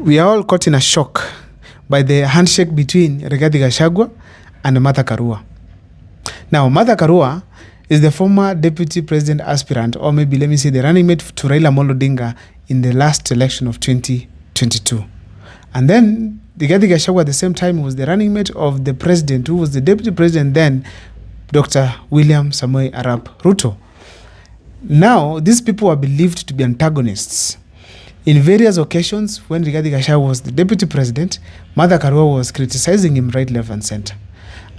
We are all caught in a shock by the handshake between Rigathi Gachagua and Martha Karua. Now, Martha Karua is the former deputy president aspirant, or maybe let me say the running mate to Raila Amolo Odinga in the last election of 2022. And then Rigathi Gachagua at the same time was the running mate of the president, who was the deputy president then, Dr. William Samoei Arap Ruto. Now, these people are believed to be antagonists. In various occasions, when Rigathi Gachagua was the deputy president, Martha Karua was criticizing him right, left, and center.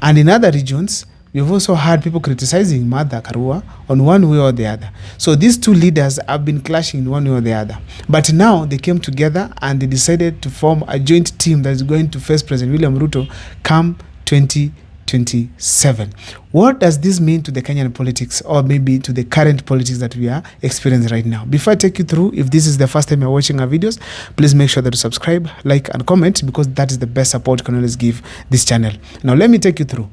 And in other regions, we've also had people criticizing Martha Karua on one way or the other. So these two leaders have been clashing in one way or the other. But now they came together and they decided to form a joint team that is going to face President William Ruto come 2027. What does this mean to the Kenyan politics, or maybe to the current politics that we are experiencing right now? Before I take you through, if this is the first time you're watching our videos, please make sure that you subscribe, like, and comment, because that is the best support you can always give this channel. Now, let me take you through.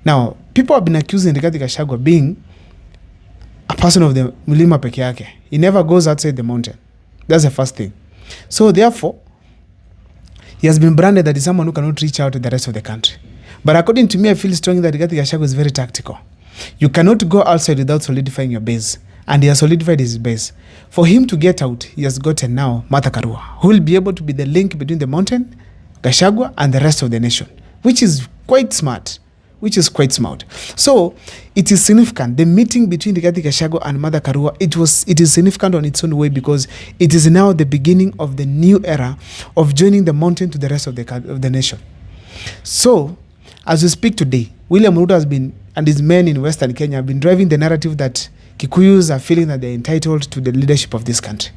Now, people have been accusing Rigathi Gachagua being a person of the Mulima peke yake. He never goes outside the mountain. That's the first thing. So, therefore, he has been branded that he's someone who cannot reach out to the rest of the country. But according to me, I feel strongly that Rigathi Gachagua is very tactical. You cannot go outside without solidifying your base. And he has solidified his base. For him to get out, he has gotten now Martha Karua, who will be able to be the link between the mountain, Gachagua, and the rest of the nation, which is quite smart. So it is significant. The meeting between Rigathi Gachagua and Martha Karua, it is significant on its own way, because it is now the beginning of the new era of joining the mountain to the rest of the nation. So, as we speak today, William Ruto has been, and his men in Western Kenya have been driving the narrative that Kikuyus are feeling that they're entitled to the leadership of this country.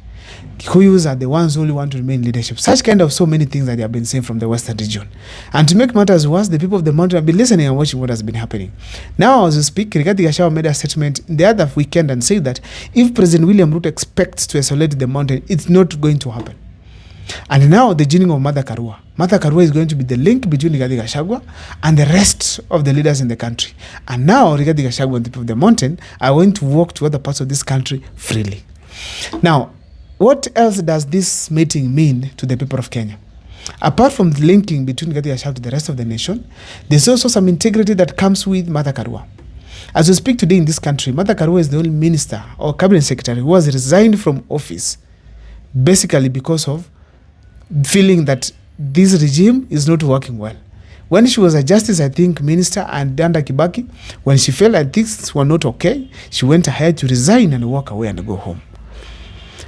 Kikuyus are the ones who only want to remain in leadership. Such kind of so many things that they have been saying from the Western region. And to make matters worse, the people of the mountain have been listening and watching what has been happening. Now, as we speak, Rigathi Gachagua made a statement the other weekend and said that if President William Ruto expects to isolate the mountain, it's not going to happen. And now the joining of Martha Karua. Martha Karua is going to be the link between Rigathi Gachagua and the rest of the leaders in the country. And now Rigathi Gachagua and the people of the mountain are going to walk to other parts of this country freely. Now, what else does this meeting mean to the people of Kenya? Apart from the linking between Rigathi Gachagua to the rest of the nation, there's also some integrity that comes with Martha Karua. As we speak today in this country, Martha Karua is the only minister or cabinet secretary who has resigned from office, basically because of feeling that this regime is not working well. When she was a justice, I think, minister, and under Kibaki, when she felt that things were not okay, she went ahead to resign and walk away and go home.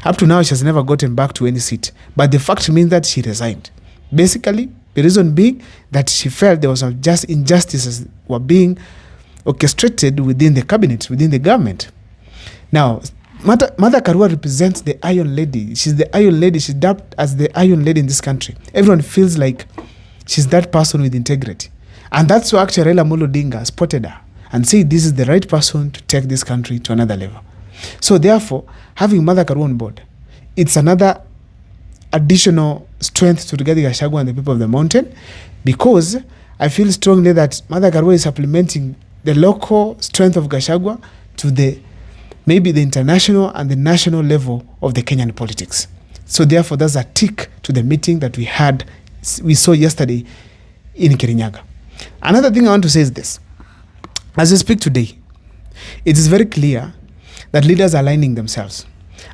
Up to now, she has never gotten back to any seat. But the fact means that she resigned. Basically, the reason being that she felt there was just injustices were being orchestrated within the cabinet, within the government. Now, Martha Karua represents the Iron Lady. She's the Iron Lady. She's dubbed as the Iron Lady in this country. Everyone feels like she's that person with integrity. And that's why actually Raila Amolo Odinga spotted her and said this is the right person to take this country to another level. So therefore, having Martha Karua on board, it's another additional strength to Rigathi Gachagua and the people of the mountain, because I feel strongly that Martha Karua is supplementing the local strength of Gachagua to maybe the international and the national level of the Kenyan politics. So therefore, that's a tick to the meeting that we saw yesterday in Kirinyaga. Another thing I want to say is this. As we speak today, it is very clear that leaders are aligning themselves.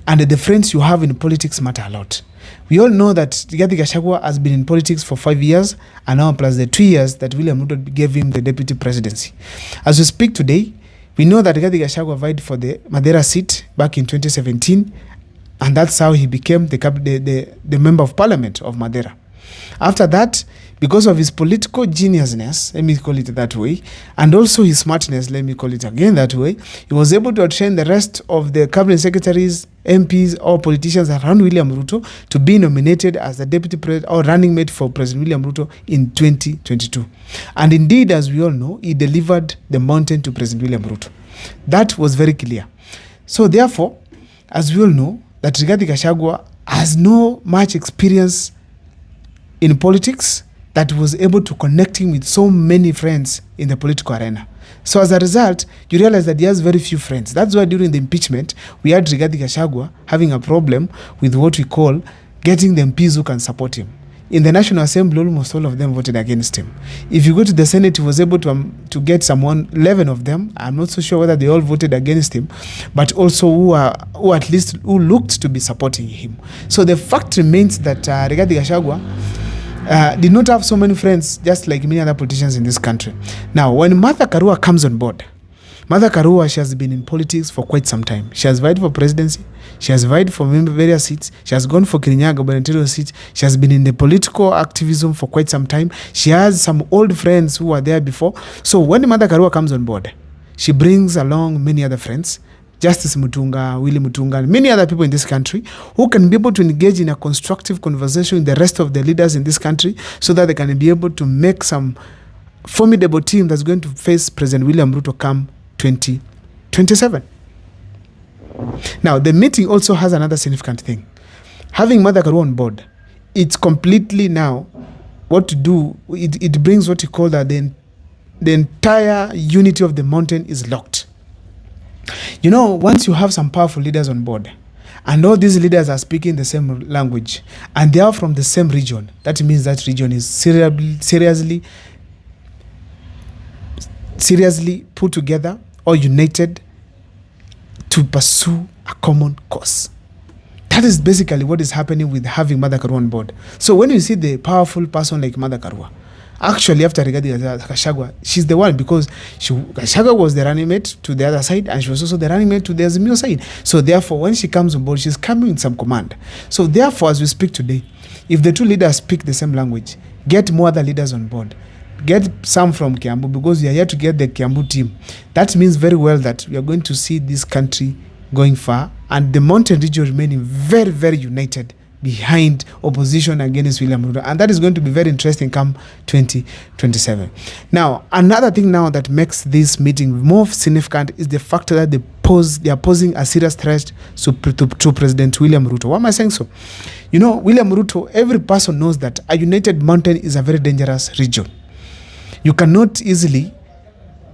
And the friends you have in politics matter a lot. We all know that Rigathi Gachagua has been in politics for 5 years, and now plus the 2 years that William Ruto gave him the deputy presidency. As we speak today, we know that Rigathi Gachagua vied for the Madera seat back in 2017, and that's how he became the member of parliament of Madera. After that, because of his political geniusness, let me call it that way, and also his smartness, let me call it again that way, he was able to train the rest of the cabinet secretaries, MPs, or politicians around William Ruto to be nominated as the deputy president or running mate for President William Ruto in 2022. And indeed, as we all know, he delivered the mountain to President William Ruto. That was very clear. So therefore, as we all know, that Rigathi Gachagua has no much experience in politics, that was able to connect him with so many friends in the political arena. So as a result, you realize that he has very few friends. That's why during the impeachment, we had Rigathi Gachagua having a problem with what we call getting the MPs who can support him. In the National Assembly, almost all of them voted against him. If you go to the Senate, he was able to get 11 of them. I'm not so sure whether they all voted against him, but also who looked to be supporting him. So the fact remains that Rigathi Gachagua did not have so many friends, just like many other politicians in this country. Now, when Martha Karua comes on board, Martha Karua, she has been in politics for quite some time. She has vied for presidency. She has vied for various seats. She has gone for Kirinyaga gubernatorial seat. She has been in the political activism for quite some time. She has some old friends who were there before. So when Martha Karua comes on board, she brings along many other friends, Justice Mutunga, Willie Mutunga, and many other people in this country who can be able to engage in a constructive conversation with the rest of the leaders in this country so that they can be able to make some formidable team that's going to face President William Ruto come 2027. Now, the meeting also has another significant thing. Having Martha Karua on board, it's completely now what to do. It brings what you call that the entire unity of the mountain is locked. You know, once you have some powerful leaders on board, and all these leaders are speaking the same language, and they are from the same region, that means that region is seriously put together or united to pursue a common cause. That is basically what is happening with having Martha Karua on board. So when you see the powerful person like Martha Karua, actually after Rigathi Gachagua, she's the one because Gachagua was the running mate to the other side and she was also the running mate to the Azimio side. So therefore, when she comes on board, she's coming with some command. So therefore, as we speak today, if the two leaders speak the same language, get more other leaders on board. Get some from Kiambu because we are here to get the Kiambu team. That means very well that we are going to see this country going far and the mountain region remaining very, very united behind opposition against William Ruto. And that is going to be very interesting come 2027. Now, another thing now that makes this meeting more significant is the fact that they are posing a serious threat to President William Ruto. Why am I saying so? You know, William Ruto, every person knows that a united mountain is a very dangerous region. You cannot easily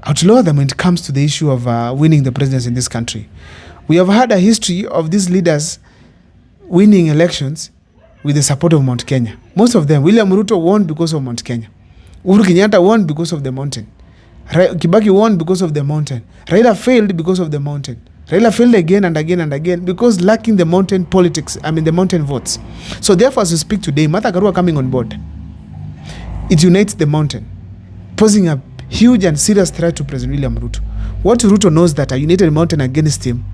outlaw them when it comes to the issue of winning the presidency in this country. We have had a history of these leaders winning elections with the support of Mount Kenya. Most of them, William Ruto won because of Mount Kenya. Uhuru Kenyatta won because of the mountain. Kibaki won because of the mountain. Raila failed because of the mountain. Raila failed again and again and again because lacking the mountain politics, the mountain votes. So therefore, as we speak today, Martha Karua coming on board, it unites the mountain, posing a huge and serious threat to President William Ruto. What Ruto knows that a united mountain against him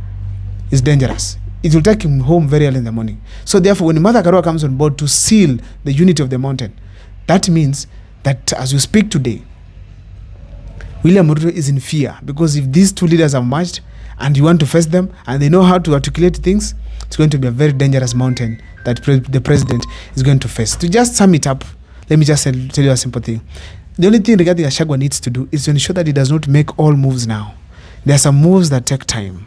is dangerous. It will take him home very early in the morning. So therefore, when Martha Karua comes on board to seal the unity of the mountain, that means that as we speak today, William Ruto is in fear because if these two leaders have merged and you want to face them and they know how to articulate things, it's going to be a very dangerous mountain that the president is going to face. To just sum it up, let me just tell you a simple thing. The only thing Rigathi Gachagua needs to do is to ensure that he does not make all moves now. There are some moves that take time,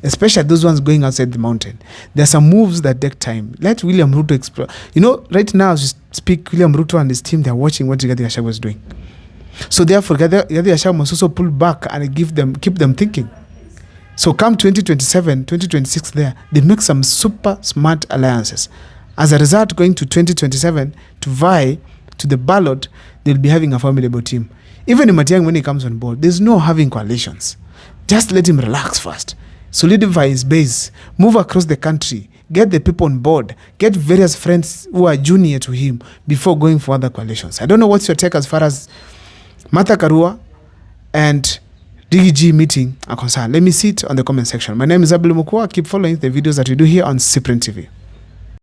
especially those ones going outside the mountain. There are some moves that take time. Let William Ruto explore. You know, right now as we speak, William Ruto and his team, they are watching what Rigathi Gachagua is doing. So therefore, Rigathi Gachagua must also pull back and keep them thinking. So come 2027, 2026 there, they make some super smart alliances. As a result, going to 2027 to vie to the ballot, they'll be having a formidable team. Even in Matiang'i, when he comes on board, there's no having coalitions. Just let him relax first. Solidify his base. Move across the country. Get the people on board. Get various friends who are junior to him before going for other coalitions. I don't know what's your take as far as Martha Karua and DG meeting are concerned. Let me see it on the comment section. My name is Abdul Mukwa. Keep following the videos that we do here on Cyprian TV.